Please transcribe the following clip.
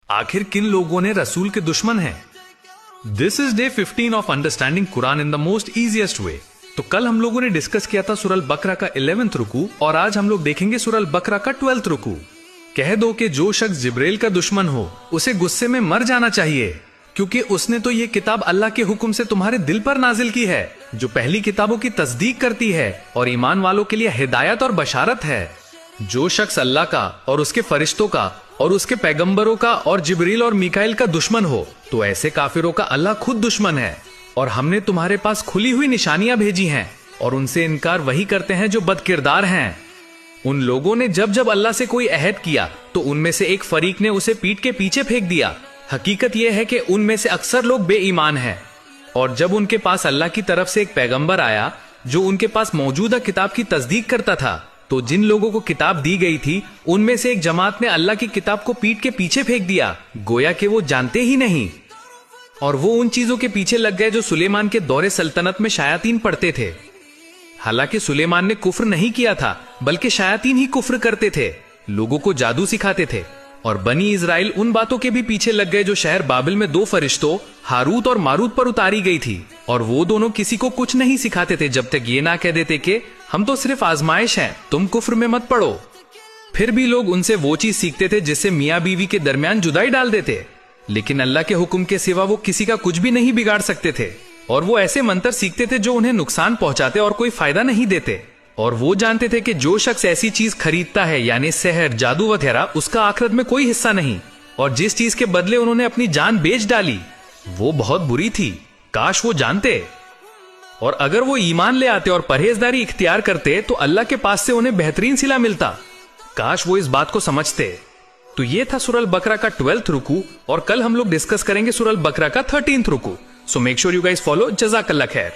आखिर किन लोगों ने रसूल के दुश्मन हैं? This is day 15 of understanding Quran in the most easiest way. तो कल हम लोगों ने डिस्कस किया था सूरह बकरा का 11th रुकू और आज हम लोग देखेंगे सूरह बकरा का 12th रुकू। कह दो कि जो शख्स जिब्रेल का दुश्मन हो उसे गुस्से में मर जाना चाहिए, क्योंकि उसने तो ये किताब अल्लाह के हुक्म से तुम्हारे दिल पर नाजिल की है, जो पहली किताबों की तस्दीक करती है और ईमान वालों के लिए हिदायत और बशारत है। जो शख्स अल्लाह का और उसके फरिश्तों का और उसके पैगंबरों का और जिब्रील और मीकाइल का दुश्मन हो, तो ऐसे काफिरों का अल्लाह खुद दुश्मन है। और हमने तुम्हारे पास खुली हुई निशानियां भेजी हैं और उनसे इनकार वही करते हैं जो बदकिरदार हैं। उन लोगों ने जब जब अल्लाह से कोई अहद किया तो उनमें से एक फरीक ने उसे पीठ के पीछे फेंक दिया। हकीकत यह है कि उनमें से अक्सर लोग बेईमान हैं। और जब उनके पास अल्लाह की तरफ से एक पैगंबर आया जो उनके पास मौजूदा किताब की तस्दीक करता था, तो जिन लोगों को किताब दी गई थी उनमें से एक जमात ने अल्लाह की किताब को पीठ के पीछे फेंक दिया, गोया कि वो जानते ही नहीं। और वो उन चीजों के पीछे लग गए जो सुलेमान के दौरे सल्तनत में शायातीन पढ़ते थे। हालांकि सुलेमान ने कुफ्र नहीं किया था, बल्कि शायातीन ही कुफ्र करते थे, लोगों को जादू सिखाते थे। और बनी इजराइल उन बातों के भी पीछे लग गए जो शहर बाबिल में दो फरिश्तों हारूत और मारूत पर उतारी गई थी। और वो दोनों किसी को कुछ नहीं सिखाते थे जब तक ये ना कह देते कि हम तो सिर्फ आजमाइश हैं, तुम कुफ्र में मत पड़ो। फिर भी लोग उनसे वो चीज सीखते थे जिससे मियाँ बीवी के दरमियान जुदाई डाल देते, लेकिन अल्लाह के हुक्म के सिवा वो किसी का कुछ भी नहीं बिगाड़ सकते थे। और वो ऐसे मंत्र सीखते थे जो उन्हें नुकसान पहुंचाते और कोई फायदा नहीं देते। और वो जानते थे कि जो शख्स ऐसी चीज खरीदता है यानी सहर, जादू वगैरह, उसका आखिरत में कोई हिस्सा नहीं। और जिस चीज के बदले उन्होंने अपनी जान बेच डाली वो बहुत बुरी थी, काश वो जानते। और अगर वो ईमान ले आते और परहेजदारी इख्तियार करते तो अल्लाह के पास से उन्हें बेहतरीन सिला मिलता, काश वो इस बात को समझते। तो ये था सूरह बकरा का 12th रुकू और कल हम लोग डिस्कस करेंगे सूरह बकरा का 13th रुकू। So make sure you guys follow. जज़ाकल्लाह खैर।